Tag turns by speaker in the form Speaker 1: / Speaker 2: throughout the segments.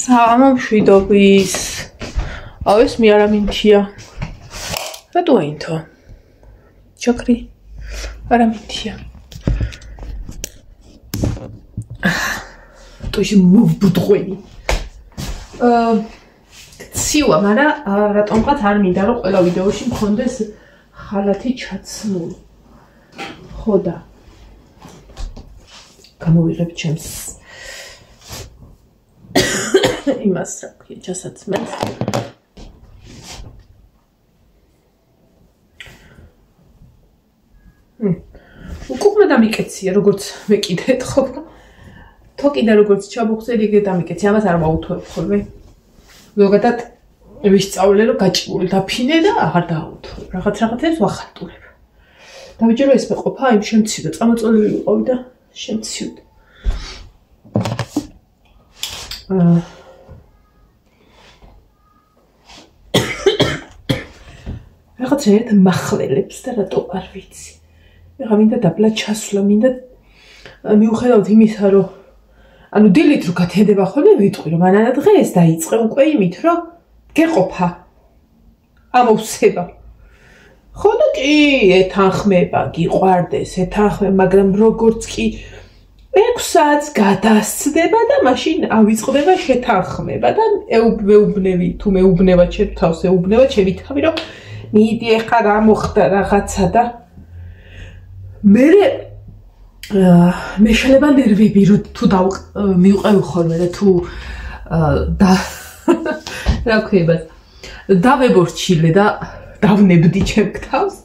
Speaker 1: სამშვიდობის. ეს მე არა მინთია. რატო აინთო? ჩაქრი. არა მინთია. ტოჟი მოვბუდღვენი. ცივა, მაგრამ რატომღაც არ მინდა რომ ყველა ვიდეოში მქონდეს ხალათი ჩაცმული. ხო და გამოვიღებ ჩემს იმას რა ქვია ჩასაცმელს. უკუღმა დამიკეცია როგორც მე კიდე ეთხოვ. თო კიდე როგორც ჩაბუხსელი იგი დამიკეცი, ამას არ მაუთოებ ხოლმე. ზოგადად ვისწავლე რომ გაჭირული დაფინე და აღარ დააუთო. რაღაცებს ვახატურებ. დავიჯერო ეს მეყოფა, იმ შემცივდა, წამოწოლილი ვიყავი და შემცივდა. რაღაც ერთ მახველებს და რატო არ ვიცი. ეხლა მინდა დაბლა ჩასვლა, მინდა მიუხედავად იმისა, რომ ანუ დილით რო გათენდება ხოლმე ვიტყვი რომ მანანა დღეს დაიწყე უკვე იმით რომ გეყოფა ამოვსება. ხო და კი ეთანხმება, გიყვარდეს, ეთანხმება, მაგრამ როგორც კი 6 საათს გადასცდება და მაშინ ავიწყდება შეთანხმება და ეუბნები თუ მეუბნება ჩემ თავს, ეუბნება ჩემი თავი რომ მიდი ეხლა რა მოხდა რაღაცა და მე შეიძლება ნერვები რომ თუ მივყევი ხოლმე და თუ რა ქვია დავებორჩილე და დავნებდი ჩემ თავს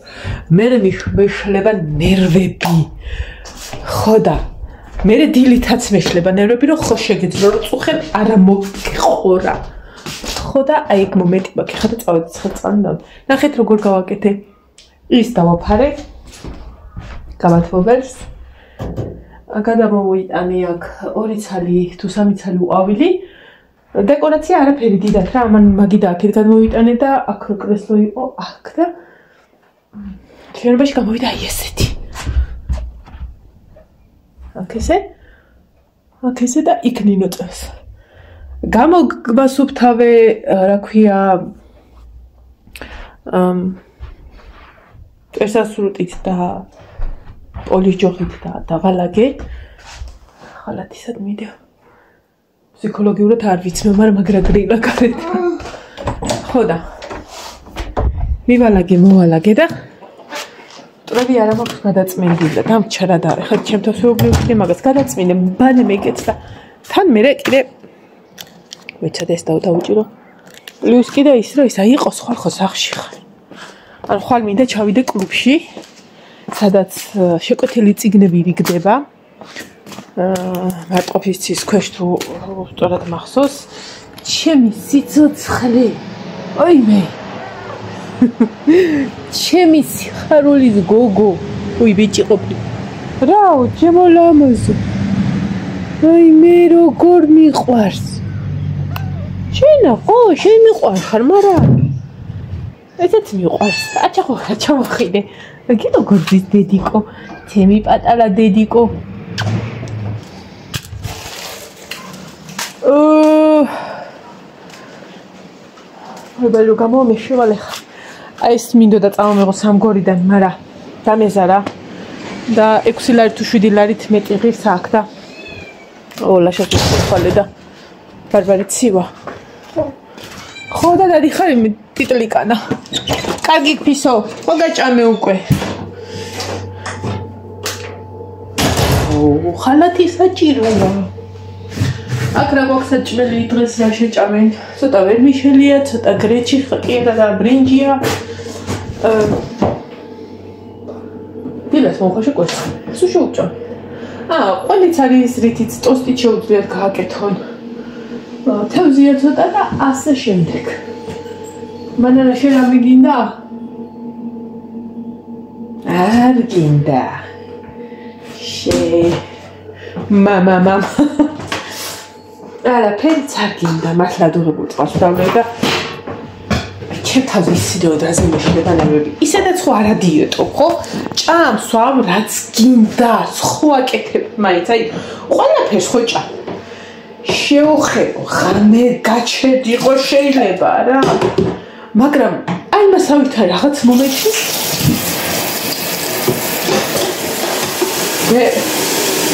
Speaker 1: მე შეიძლება ნერვები ხო და მე დილითაც მეშლება ნერვები რომ ხო შეგეძლო რომ წუხენ არა მოგიყორა ხო და აი ეგ მომენტი მაქვს ხა და წავედი 9 წამდე ნახეთ როგორ გავაკეთე ის დავაფარე გამათბობელს გადამოვიტანე აქ 2 ცალი თუ 3 ცალი უყვავილი დეკორაცია არაფერი დიდად რა ამან მაგი და აქეთ გადმოვიტანე და აქ რო კრესლო იყო აქ და შენობაში გამოვიდა აი ესეთი აქ ესე და იქ ნინო წევს გამოგასუფთავე რა ქვია ესასრუტით და პოლიშჯოხით და დავალაგე ხალათისად მიდევ ფსიქოლოგიურად არ ვიცმე მაგრამ მაგრაგრილა გარეთ ხო და მოვალაგე და ტრები არ მაქვს გადაწმინდილი და დამჩარა და ხა ჩემთვის ვეუბნები მაგას გადაწმინდე ბანე მეკეც და თან მე კიდე მეცადე ეს დავუჭირო პლუს კიდე ის რომ ისა იყოს ხო სახში ხარ ან ხვალ მინდა ჩავიდე კლუბში სადაც შეკვეთილი წიგნები რიგდება მარტყოფის ცის ქვეშ თუ სწორად მახსოვს ჩემი სიცოცხლე ой მე ჩემი სიხარულის გოგო ой ბიჭი ყოფილი რაო ჩემო ლამაზო ой მე როგორ მიყვარს შენა ხო შენ მიყვარს ხარ მაგრამ ესეც მიყვარს აჩამოხიდე გიდო გორდის დედიკო ჩემი პატარა დედიკო ვებალო გამომეშვალე ხა აი ეს მინდოდა წამომეღო სამგორიდან მაგრამ დამეზარა და 6 ლარი თუ 7 ლარით მეტი ღირს აქ და ლაშაკის ხვალე და ბარბარე ცივა ხო და დადიხარ იმ ტიტლიკანა კარგი ფისო მოგაჭამე უკვე ხალათი საჭიროა აქ რა გვაქვს საჭმელი დღეს რა შეჭამენ ცოტა ვერმიშელია ცოტა გრეჩი ხყიერა და ბრინჯია დილას მომხოშე კვეცა სუ შეუჭამ ყველიც არის რითიც ტოსტით შეუძლიათ გააკეთონ თევზია ცოტა და ასე შემდეგ მანანა შენ არ მიგინდა არ გინდა მამა არაფერიც არ გინდა მართლა დუღებულ წყალს დავდე და ჩემ თავზე ისიდოდაზე მეშლება ნერვები ისედაც ხო არა დიეტო ხო ჭამს ვამ რაც გინდა ხო აკეთებ მაინც აი ყველაფერს ხო ჭამ შეუხედო ღამე გაჩერდიყო შეიძლება რა მაგრამ აი მასავითარ რაღაც მომენტში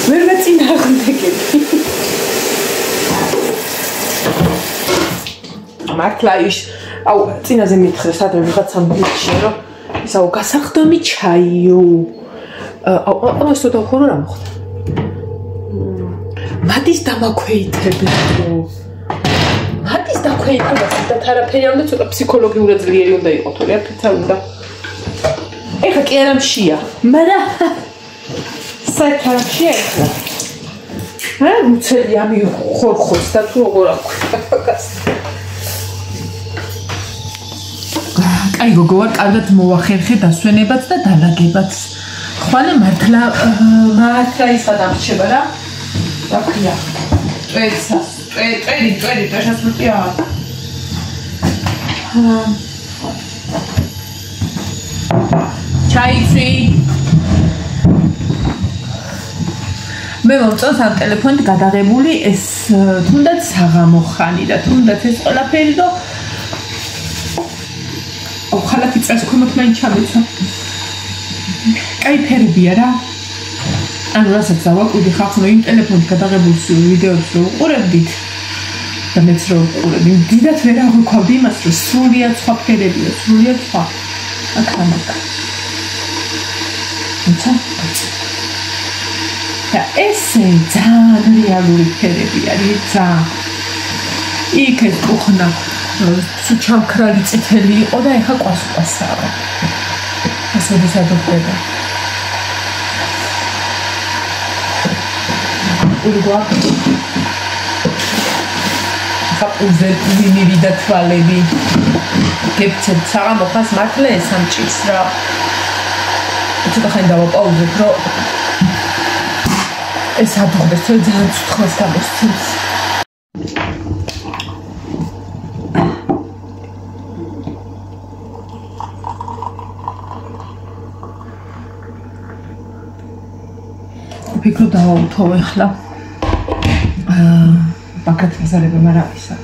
Speaker 1: ვერ მეწინააღმდეგები მართლა ის აუ წინაზე მითხრე სადღე ვიღაცა მიგჩნია რომ ის აუ გასახდომი ჩაიო აუ სულ დაუხურო რა მოხდა მათის დამაქვეითებელო მათის დაქვეითებას და თერაპია უნდა ცოტა ფსიქოლოგიურად ძლიერი უნდა იყოს თორე არც უნდა ეხა კი არ ამშია მაგრამ საერთოდ ეხლა მუცელი ამი ხორხოს და თუ როგორ აქვს აი გოგო ვარ კარგად მოვახერხე დასვენებაც და დალაგებაც ხვალე მართლა ის გადამრჩება რა რა ქვია წვერი შესაძლოა ჩაიცვი მე მომწონს ამ ტელეფონით გადაღებული ეს თუნდაც საღამო ხანი და თუნდაც ეს ყველაფერი და ხალხი წეს ქვემოთ მაინც ჩამეცვა კაი ფერებია რა ანუ რასაც დავაკვირდი ხახნო იმ ტელეფონით გადაღებულ ვიდეოებს რო უყურებდით და მეც რო უყურებდი დიდად ვერ აღვიქვავდი იმას რომ სრულიად სხვა ფერებია სრულიად სხვა აქამაკა და ესე ძალიან რეალური ფერები არის ძალიან იქ ეს კუხნა ჩამქრალი წითელი იყო და ეხა ყვასაა ასე ვისადობდება ურგვა ხაპუზე დინირი და თვალები გეცეთ საღამო ხას მართლა ეს ამჭირს რა ცოტა ხანი დავაპაუზებ რომ ეს აბღდეს ძალიან ცუთხოს გამოსცემს ფიქრო დავაუთო ახლა ბაკეთ მეზარება მარავისა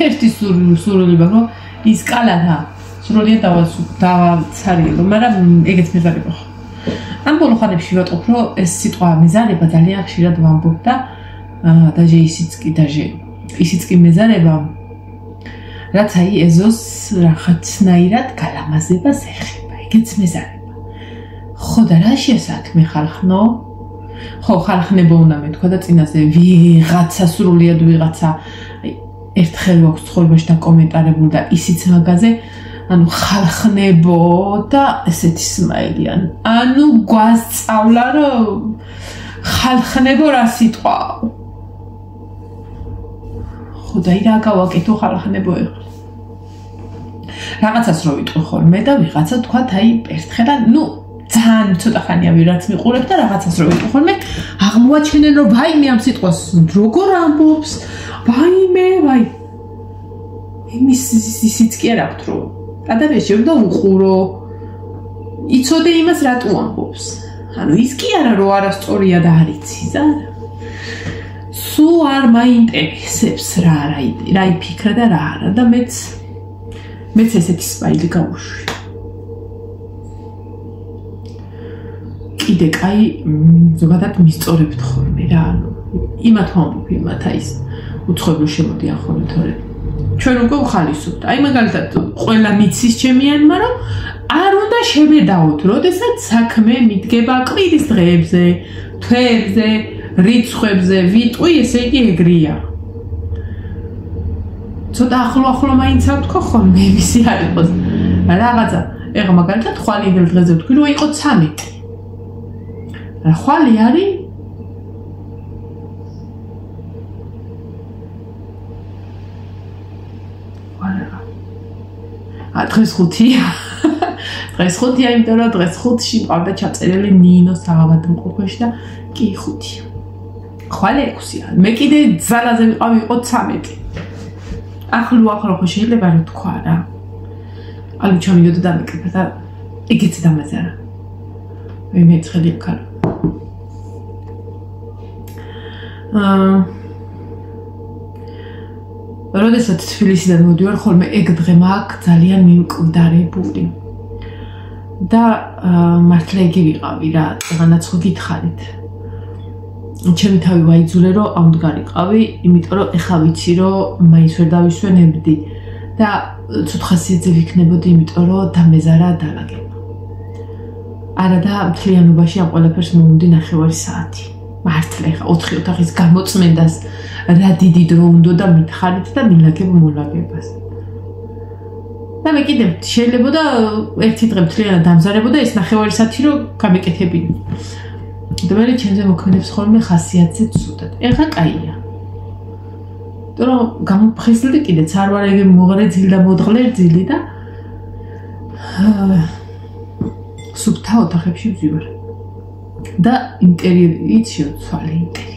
Speaker 1: ერთი სურვილი ბაკო ის კალადა სრულიად დავაცარიელო მაგრამ ეგეც მეზარება ხო ამ ბოლო ხანებში ვატყობ რომ ეს სიტყვა მეზარება ძალიან ხშირად ვამბობ და დაჟე ისიც კი მეზარება რაც აი ეზოს რაღაცნაირად გალამაზებას ეხება ეგეც მეზარება ხო და რაშია საქმე ხალხნო ხო ხალხნებო უნდა მეთქვა და წინაზე ვიღაცა სრულიად ვიღაცა ერთხელ აქვს ცხოვრებაში დაკომენტარებული და ისიც მაგაზე ანუ ხალხნებო და ესეთი სმაილი ანუ გვასწავლა რომ ხალხნებო რა სიტყვა ხოდაი რა გავაკეთო ხალხნებო ეხლა რაღაცას რო ვიტყვი ხოლმე და ვიღაცა თქვათ აი ერთხელ ნუ ძალიან ცოტა ხანია ვიღაც მიყურებ და რაღაცას რო ვიტყვი ხოლმე აღმოაჩენენ რომ ვაიმე ამ სიტყვას როგორ ამბობს ვაიმე ვაი იმის ისიც კი არ აქვს რომ ადამიანს უნდა უყურო იცოდე იმას რატო ამბობს ანუ ის კი არა რომ არასწორია და არ იცის არა სულ არ მაინტერესებს რა იფიქრა და რა არა და მეც ესეთი სპაილი გავუშვი კიდე კაი ზოგადად მისწორებთ ხოლმე რა ანუ იმათ ვამბობ იმათ აი ეს უცხოებრივ შემოდიან ხოლმე თორე ჩვენ უკვე ვხალისობთ აი მაგალითად ყველა მიცის ჩემიან მაგრამ არ უნდა შევედაოთ როდესაც საქმე მიდგება კვირის დღეებზე თვეებზე რიცხვებზე ვიტყვი ესე იგი ეგრეა ცოტა ახლო მაინც ავთქო ხოლმე მისი არ იყოს რაღაცა ეხლა მაგალითად ხვალინდელ დღეზე ვთქვი რომ იყო 13 რა ხვალი არის დღეს 5-ია დღეს 5-ია იმიტომ რომ დღეს 5-ში მყავდა ჩაწერილი ნინოს საღამოთმყოფოში და კი 5-ია ხვალე 6-ია მე კიდე ძალაზე ვიყავ იყო 13 ახლო ხო შეიძლება რომ თქვა რა ანუ ჩამიდოდა და მეკრიფა და ეგეც დამაზარა ვიმეწყելի აქ არა. როდესაც თბილისიდან მოდივარ, ხოლმე ეგ დღე მაქვს ძალიან მიმკვიდარებული. და მართლა იგი ვიყავი რა, რაღაცა ხო გითხარით. ჩემი თავი ვაიძულე რომ ამდგარიყავი, იმიტომ რომ ეხა ვიცი რომ მაინც ვერ დავისვენებდი და ცოტ ხასიათზე ვიქნებოდი, იმიტომ რომ დამეზარა დალაგება. არა და მთლიანობაში ამ ყველაფერს მომდი 9 საათი. მართლა ეხა 4 ოთახის გამოწმენდას რა დიდი დრო უნდა და მითხარით და მილაგებ მოლაგებას. და მე კიდევ შეიძლება და ერთი დღე მთლიანად დამზარებოდა ეს 9 საათი რომ გამეკეთებინა. და მე ჩემზე მოქმედებს ხოლმე ხასიათზე ცუდად. ეხა კაია. რომ გამოფხიზლდი კიდეც არ ვარ ეგ მოღრეძილი და მოძღლერძილი და სუფთა ოთახებში ვზივარ. და ინტერიერიც შევცვალე ინტერიერი.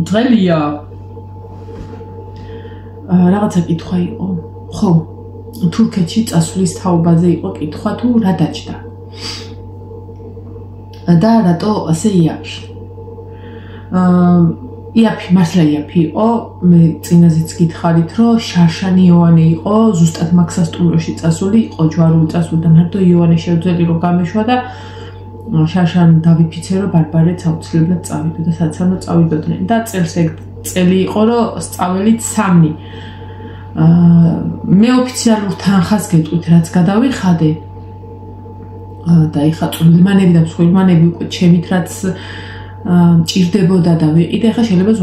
Speaker 1: დღელია რაღაცა კითხვა იყო. ხო, თურქეთში წასვლის თაობაზე იყო კითხვა თუ რა დაჭდა. და რატო ასე იაფი. იაფი, მართლა იაფი იყო. მე წინაზეც გითხარით, რომ შარშან იოანე იყო, ზუსტად მაქსასტუმროში წასული იყო, ჯვარული წასული და მარტო იოანე შევძელი რომ გამეშვა და შარშან დავიფიცე რომ ბარბარეც აუცილებლად წავიდო და საცანო წავიდოდნენ და წელს ეგ წელი იყო რომ სწაველით 3. მე ოფიციალურ თანხას გეტყვით რაც გადავიხადე და ეხა წვრილმანები და მსხვილმანები უკვე ჩემით რაც ჭირდებოდა და ვიყიდე ეხა შეიძლება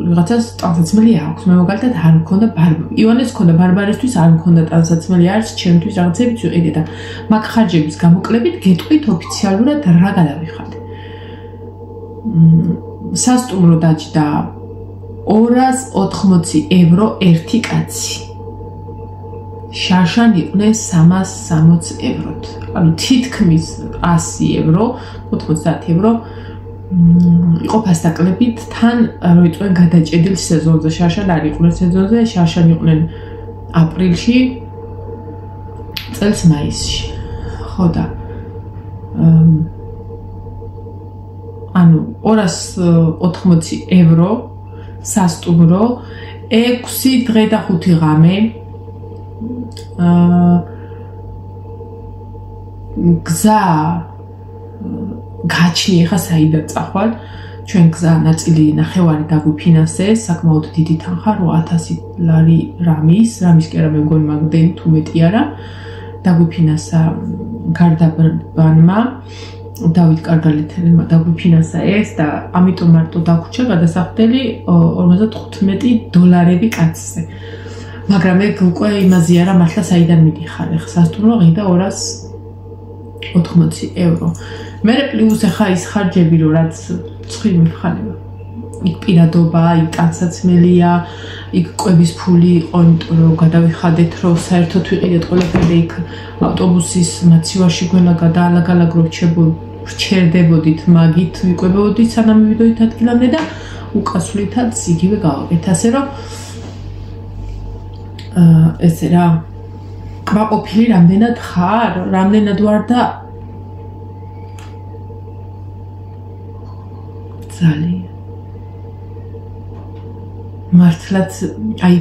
Speaker 1: ვიღაცას ტანსაცმელი აქვს მე მაგალითად არ მქონდა ივანეს მქონდა ბარბარისთვის არ მქონდა ტანსაცმელი არის ჩემთვის რაღაცებიც ვიყიდე და მაგ ხარჯების გამოკლებით გეტყვით ოფიციალურად რა გადავიხადე სასტუმრო დაჭდა 280 евро ერთი კაცი. შარშან იყვნენ 360 ევროთ. ანუ თითქმის 100 евро, 90 евро იყო ფასტაკლებით თან რო იყვნენ გადაჭედილი სეზონზე. შარშან არ იყვნენ სეზონზე, შარშან იყვნენ აპრილში, წელს მაისში. ხო და ანუ 280 евро სასტუმრო 6 დღე და 5 ღამე გზა გაჩნი ხა საიდან წახვალ ჩვენ გზა ნაწილი ნახევარი დაგვიფინანსეს საკმაოდ დიდი თანხა 8000 ლარი რამის კი არა მე მგონი მაგდენ თუ მეტი არა დაგვიფინანსა გარდაბანმა დავით კარგალეთელმა დაგვიფინანსა ეს და ამიტომ მარტო დაგვრჩა გადასახდელი $45 კაცზე. მაგრამ ეგ უკვე იმაზე არა მართლა საიდან მიდიხარ ახლა სასტუმრო ღირდა 280 евро. მე პლუს ახლა ის ხარჯები რომ რაც წვი მიფხანება. იქ პირადობა, იქ ტანსაცმელია, იქ კვების ფული იყო, იმიტომ რომ გადავიხადეთ რომ საერთოდ ვიყიდეთ ყველაფერი იქ ავტობუსის მაცივარში გვენა გადაალაგ-ალაგ რჩერდებოდით, მაგით ვიკვებოდით სანამ მივიდოდით ადგილამდე და უკასვლითაც იგივე გავაკეთ. ასე რომ ესე რა კმაყოფილი რამდენად ხარ, რამდენად ვარ და ძალიან მართლაც აი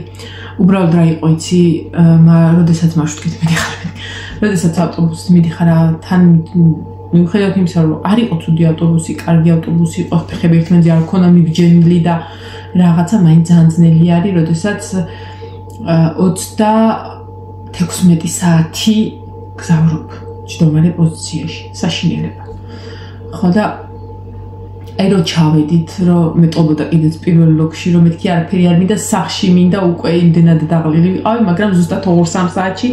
Speaker 1: უბრალოდ რა იყო იცი როდესაც მარშრუტით მიდიხარ როდესაც ავტობუსით მიდიხარ თან მიუხედავად იმისა რომ არ იყო ცუდი ავტობუსი კარგი ავტობუსი იყო ფეხები ერთმანეთზე არ ქონა მიბჯენილი და რაღაცა მაინც ძალიან ძნელი არის როდესაც 36 საათი გზავრობ ჯდომარე პოზიციაში საშინელება ხო და აი რო ჩავედით რომ მეტყობოდა კიდეც პირველ ლოგში რომ მეთქი არაფერი არ მინდა სახში მინდა უკვე იმდენად დაღლილი ვიყავი მაგრამ ზუსტად 2-3 საათში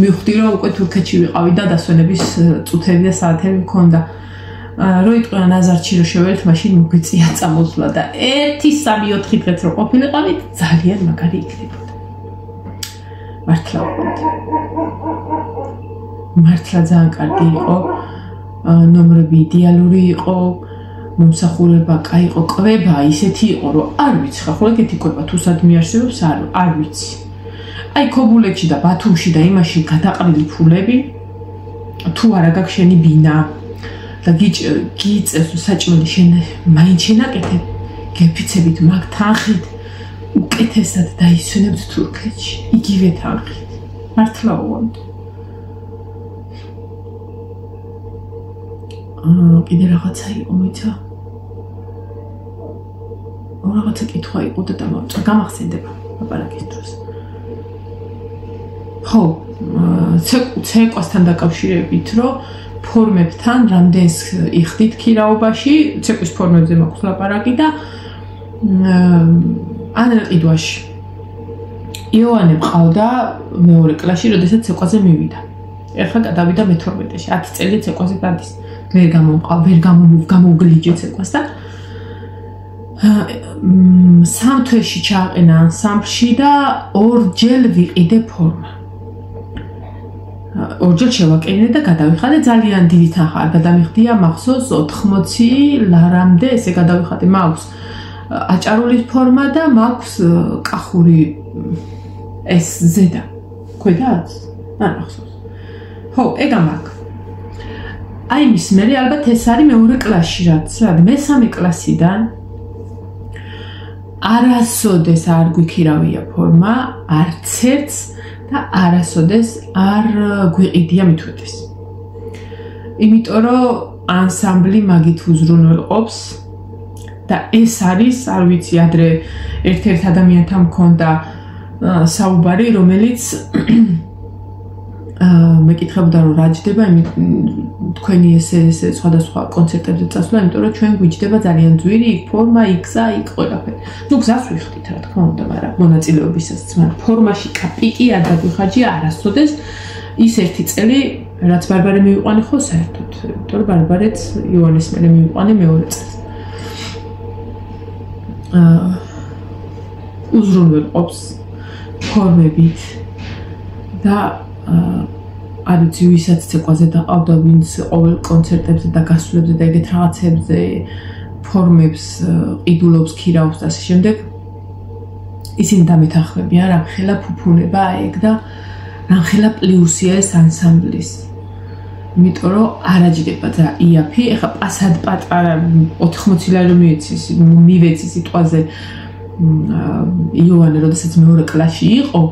Speaker 1: მივხვდი რომ უკვე თურქეთში ვიყავი და დასვენების წუთები და საათები მქონდა რო იტყვია ნაზარჩი რომ შეველთ მაშინ მოგვიწია წამოსვლა და 1-3-4 დღეც რო ყოფილიყავით ძალიან მაგარი იქნებოდა მართლა ძალიან კარგი იყო ნომრები იდეალური იყო მომსახურება კაი იყო კვება ისეთი იყო რომ არ ვიცი ხა ხოლმე ეგეთი კვება თუ სად მიარსებობს არ ვიცი აი ქობულეთში და ბათუმში და იმაში გადაყრილი ფულები თუ არა გაქვს შენი ბინა და გიწევს საჭმელი შენ მაინც შენაკეთებ გეფიცებით მაგ თანხით უკეთესად დაისვენებთ თურქეთში იგივე თანხით მართლა უვონთ კიდე რაღაცა იყო მიცა რაღაცა კითხვა იყო და გამახსენდება ლაპარაკის დროს ხო ცეკვასთან დაკავშირებით რომ ფორმებთან რამდენს იხდით ქირაობაში ცეკვის ფორმებზე მაქვს ლაპარაკი და ანელ ყიდვაში იოანე ყავდა მეორე კლასში როდესაც ცეკვაზე მივიდა ეხლა გადავიდა მე-12-ში 10 წელი ცეკვაზე გადის ვერ გამოვგლიჯე ცეკვას და სამ თვეში ჩააყენა ანსამბლში და ორჯერ ვიყიდე ფორმა ორჯერ შევაკენე და გადავიხადე ძალიან დიდი თანხა არ გადამიხდია მახსოვს 80 ლარამდე ესე გადავიხადე მაქვს აჭარული ფორმა და მაქვს კახური ეს ზედა ქვედაც არ მახსოვს ხო ეგა მაქვს აი მის მერე ალბათ ეს არის მეორე კლასში რაც მე-3 კლასიდან არასოდეს არ გვიქირავია ფორმა არც ერთს და არასოდეს არ გვიყიდია მithვეთის იმიტომ რომ ანსამბლი მაგით უზრუნველყოფს და ეს არის არ ვიცი ადრე ერთ-ერთ ადამიანთან მქონდა საუბარი რომელიც მეკითხებოდა რომ რა ჯდება თქვენი ესე სხვადასხვა კონცერტებზე წასვლა იმიტომ რომ ჩვენ გვიჯდება ძალიან ძვირი იქ ფორმა იქსა იქ ყველაფერი ნუ გზას ვიხდით რა თქმა უნდა მაგრამ მონაწილეობისას მაგრამ ფორმაში კაპიკი არ დაგვიხარჯია არასოდეს ის ერთი წელი რაც ბარბარე მივიყვანე ხო საერთოდ იმიტომ რომ ბარბარეც იოანეს მერე მივიყვანე მეორე წელს უზრუნველყოფს ფორმებით და არ ვიცი ვისაც ცეკვაზე დაყავდა ვინც ყოველ კონცერტებზე და გასვლებზე და ეგეთ რაღაცებზე ფორმებს ყიდულობს ქირავს და ასე შემდეგ ისინი დამეთანხმებიან რამხელა ფუფუნება ეგ და რამხელა პლუსია ეს ანსამბლის იმიტომ რომ არაჯდება და იაფი ეხა პასად პატარა 80 ლარი მივეცი სიტყვაზე იოანე როდესაც მეორე კლასში იყო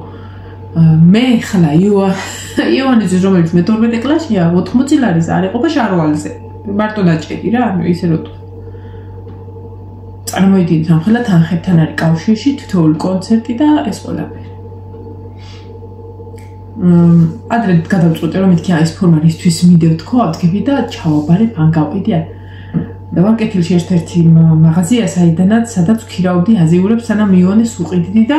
Speaker 1: მე ხლა იოანეს რომელიც მე-12 კლასშია 80 ლარის არ იყო შარვალზე მარტო დაჭერი რა ანუ ისე რომ წარმოიდგინეთ ამ ხელა თანხებთან არის კავშირში თითოეული კონცერტი და ეს ყველაფერი ადრე გადავწყვიტე რომ მეთქი ეს ფორმა რისთვის მიდევ თქო ადგები და ჩავაბარებ ან გავყიდი და ვაკეთილში ერთ-ერთი მაღაზია სადაც ვქირავდი აზიურებს სანამ იონეს უყიდდი და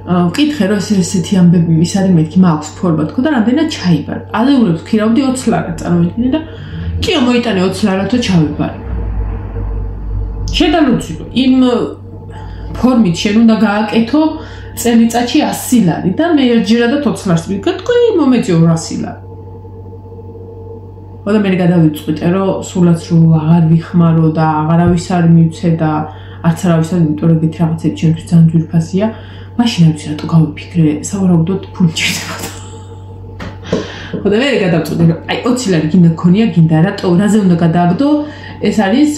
Speaker 1: ვკითხე რომ ესეთი ამბები ის არის მეთქი მაქვს ფორმა თქო და რამდენად ჩაიბარ აზიურებს ვქირავდი 20 ლარად წარმოიდგინე და კიო მოიტანე 20 ლარათო ჩავიბარე შედალუცი იმ ფორმით შენ უნდა გააკეთო წელიწადში 100 ლარი და მე ერთჯერადად 20 ლარს ვიგეთქვი მომეწიო 200 ლარი და მე გადავიწყვიტე რომ სულაც რომ აღარ ვიხმარო და აღარავის არ მივცე და არც არავის არ იმიტომ რომ ეგეთი რაღაცები ჩემთვის ძალიან ძვირფასია მაშინ არ ვიცი რატო გავიფიქრე სავარაუდოდ ფული ჭირდებოდა და მე გადავწყვიტე რომ აი 20 ლარი გინდა გქონია გინდა რატო რაზე უნდა გადააგდო ეს არის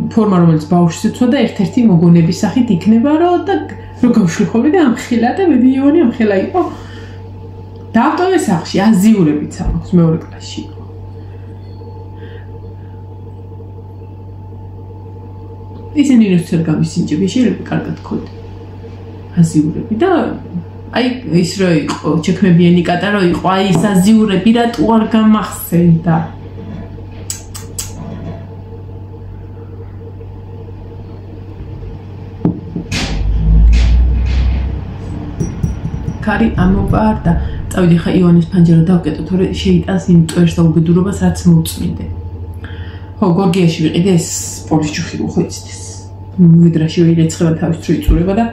Speaker 1: ფორმა რომელიც ბავშვს იცვა და ერთ-ერთი მოგონების სახით იქნება რომ და რო გავშლიხობდი და ამხილა და მე იონი ამხილა იყო დავტოვე სახში აზიურებიც აქვს მეორე კლასში ისინი როცა გამისინჯები შეიძლება კარგად გქონდე აზიურები და აი ის რო იყო ჩექმებიანი კატა რო იყო აი ეს აზიურები რატო არ გამახსენდა კარი ამოვარდა წავიდი ხა იონის ფანჯარა დავკეტო თორე შეიტანს იმ ტვერს და უბედურობას რაც მოუწმინდე ხო გორგიაში ვიყიდე ეს სპორტის ჯუხი ხო იცით მიდრაში ვირეცხება თავის დრო იწურება და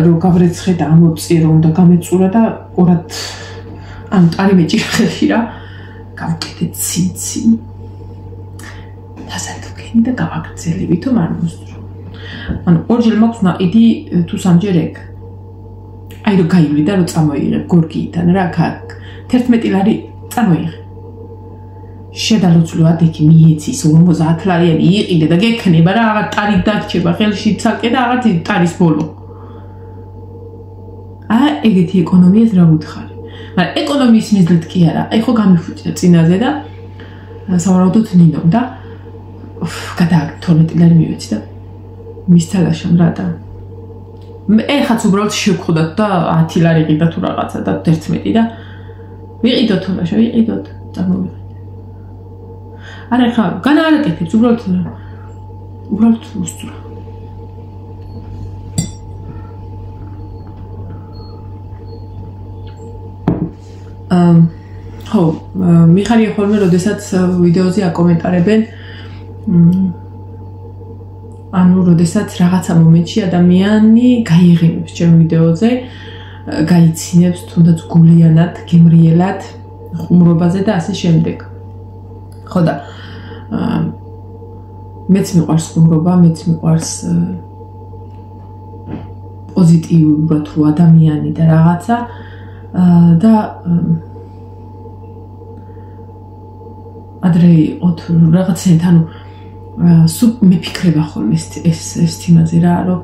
Speaker 1: რო გავრეცხე და ამოწირო უნდა გამეწურა და ორად ან ტარი მეჭირა ხელში რა გავკეთე ცინცი დასათქენი და გავაგრძელებითო არ მოსწრო ანუ ორჯერ მაქვს ნაყიდი თუ სამჯერ ეგ აი რომ გაივლი და რომ წამოიღებ გორგიიდან რა აქ 11 ლარი წამოიღე შედალოცლო ადექი მიეცის 50 ლარიანი იყიდე და გექნება რა აღარ ტარი დაგჭება ხელში ცალკე და აღარ ტარის ბოლო ეგეთი ეკონომიას რა უთხარი მაგრამ ეკონომიის მიზნით კი არა აი ხო გამიფუჭდა წინაზე და სავარაუდოდ ნინომ და გადააგდო 12 ლარი მივეცი და მისთალაშამ რა და ეხაც უბრალოდ შევხვდათ და 10 ლარი ყიდა თუ რაღაცა და 11 და ვიყიდოთ თუმაშა ვიყიდოთ წამოვიღეთ არა ხა განაარეკეთებს უბრალოდ უსწრო ხო მიხარია ხოლმე როდესაც ვიდეოზე აკომენტარებენ ანუ როდესაც რაღაცა მომენტში ადამიანი გაიღიმებს ჩემ ვიდეოზე გაიცინებს თუნდაც გულიანად გემრიელად ხუმრობაზე და ასე შემდეგ ხო და მეც მიყვარს ხუმრობა მეც მიყვარს პოზიტიურად რო ადამიანი და რაღაცა და ადრე ოთ რაღაცეთ ანუ სულ მიფიქრება ხოლმე ეს თემაზე რა რომ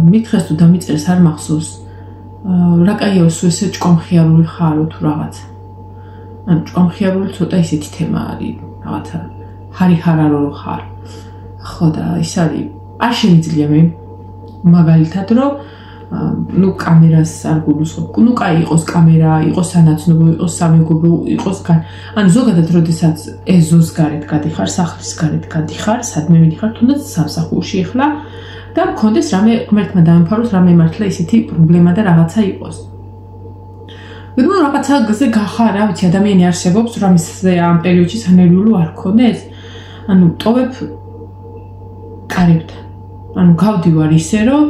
Speaker 1: მითხეს თუ დამიწერს არ მახსოვს რა კაია სულ ესე ჭკომხიარული ხარო თუ რაღაცა ანუ ჭკომხიარული ცოტა ისეთი თემა არის რაღაცა ჰარიჰარარო ხარ ხო და ის არის არ შემიძლია მე მაგალითად რომ ну კამერას არ გულისხმობ. ну კაი იყოს კამერა, იყოს სანაცნობო, იყოს სამეგობრო, იყოს ანუ ზოგადად როდესაც ეზოს გარეთ გადიხარ, სახლის გარეთ გადიხარ, სადმე მიდიხარ, თუნდაც სამსახურში ახლა და მქონდეს რამე ღმერთმა დაამფაროს რამე მართლა ისეთი პრობლემა და რაღაცა იყოს. ვიგნო რაღაცა გზე გახარ, რა ვიცი, ადამიანი არსებობს, რამე ამ პერიოდში სანერვიულო არ ქონდეს. ანუ ტოვებ კარებთან. ანუ გავდივარ ისე რომ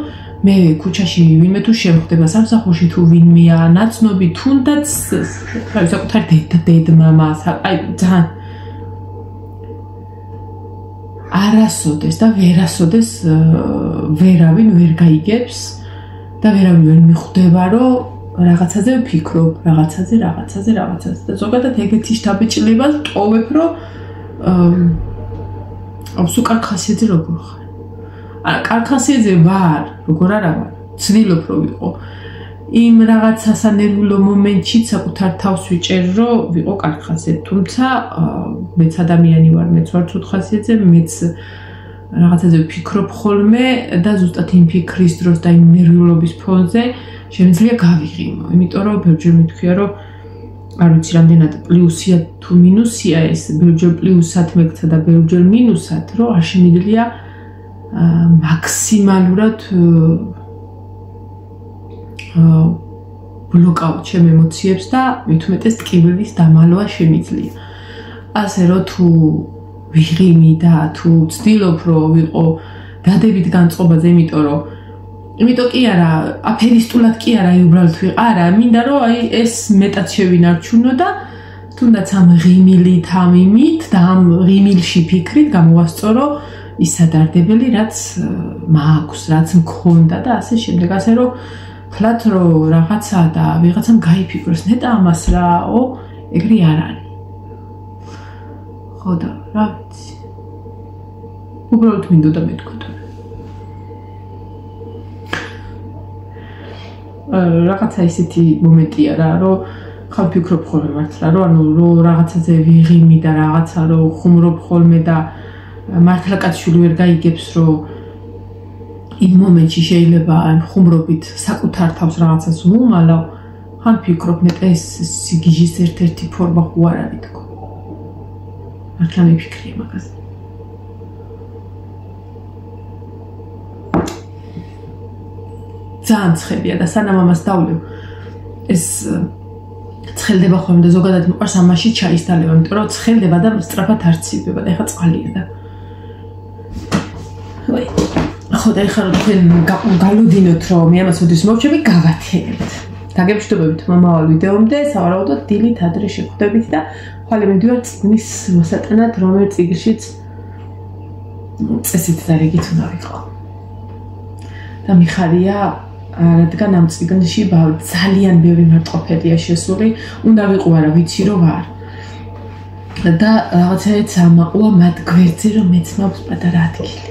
Speaker 1: მე ქუჩაში ვინმე თუ შემხდება სამსახურში თუ ვინმეა ნაცნობი თუნდაც აი საკუთარ დედმამას აი ძალიან არასოდეს და ვერასოდეს ვერავინ ვერ გაიგებს და ვერავინ ვერ მიხვდება რომ რაღაცაზე ვფიქრობ რაღაცაზე და ზოგადად ეგეთი შთაბეჭდილება ტოვებ რომ აბსუ კარხასიძე როგორ ხარ არა კარხასიძე ვარ როგორ არა ვარ ცდილობ რომ ვიყო იმ რაღაცა სანერვიულო მომენტში საკუთარ თავს ვიჭერ რომ ვიყო კარხასიძე თუმცა მეც ადამიანი ვარ მეც ვარ ცუთხასიძე მეც რაღაცაზე ვფიქრობ ხოლმე და ზუსტად იმ ფიქრის დროს და იმ ნერვიულობის ფონზე შემიძლია გავიღიმო იმიტომ რომ ბევრჯერ მithქვია რომ არ ვიცი რამდენად პლუსია თუ მინუსია ეს ბევრჯერ პლუსად მეკცა და ბევრჯერ მინუსად რომ არ შემიძლია მაქსიმალურად ბლოკავ ჩემ ემოციებს და მithumetes ტკივილის დამალვა შემიძლია. ასე რომ თუ ვიღიმი და თუ ვცდილობ რომ ვიყო დადებით განწყობაზე, იმიტომ კი არა, აფერისტულად კი არა, უბრალოდ არა, მინდა რომ აი ეს მეტად შევინარჩუნო და თუნდაც ამ ღიმილით, ამ იმით და ამ ღიმილში ფიქრით გამოვასწორო ის სადარდებელი, რაც მაქვს, რაც მქონდა და ასე შემდეგ. ასე რომ ვთვლათ, რომ რაღაცა და ვიღაცამ გაიფიქროს, ნეტა ამას რაო, ეგრე არ არის. ხო და რა ვიცი. უბრალოდ მინდოდა მეთქვა. რაღაცა ისეთი მომენტია რა, რომ ხალ ფიქრობ ხოლმე მართლა, რომ ანუ რომ რაღაცაზე ვიღიმი და რაღაცა რომ ხუმრობ ხოლმე და მართლა კაცშვილი ვერ გაიგებს რომ იმ მომენტში შეიძლება ამ ხუმრობით საკუთარ თავს რაღაცას ვუმალავ, ხან ფიქრობ ნეტა ეს სიგიჟის ერთ-ერთი ფორმა ხო არ არის თქო. მართლა მიფიქრია მაგაზე. ძალიან ცხელია და სანამ ამას დავლევ ეს ცხელდება ხოლმე და ზოგადად მიყვარს ამაში ჩაის დალევა, იმიტომ რომ ცხელდება და სწრაფად არ ცივდება და ეხა წყალია და ხო და ეხლა რომ თქვენ გალოდინოთ რომ მე ამას ოდესმე მოვჩები გავათენებთ. დაგემშვიდობებით მომავალ ვიდეომდე, სავარაუდოდ დილით ადრე შევხვდებით და ხვალე მივდივარ წიგნის მოსატანად, რომელ წიგნშიც წესით და რიგით უნდა ვიყო. და მიხარია რადგან ამ წიგნში ძალიან ბევრი მარტყოფელია შესული, უნდა ვიყო არა ვიცი რომ არ. და რაღაცაით სამაყვა მათ გვერდზე რომ მეც მაქვს პატარა ადგილი.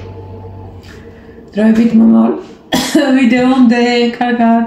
Speaker 1: დროებით მომავალ ვიდეომდე, კარგად.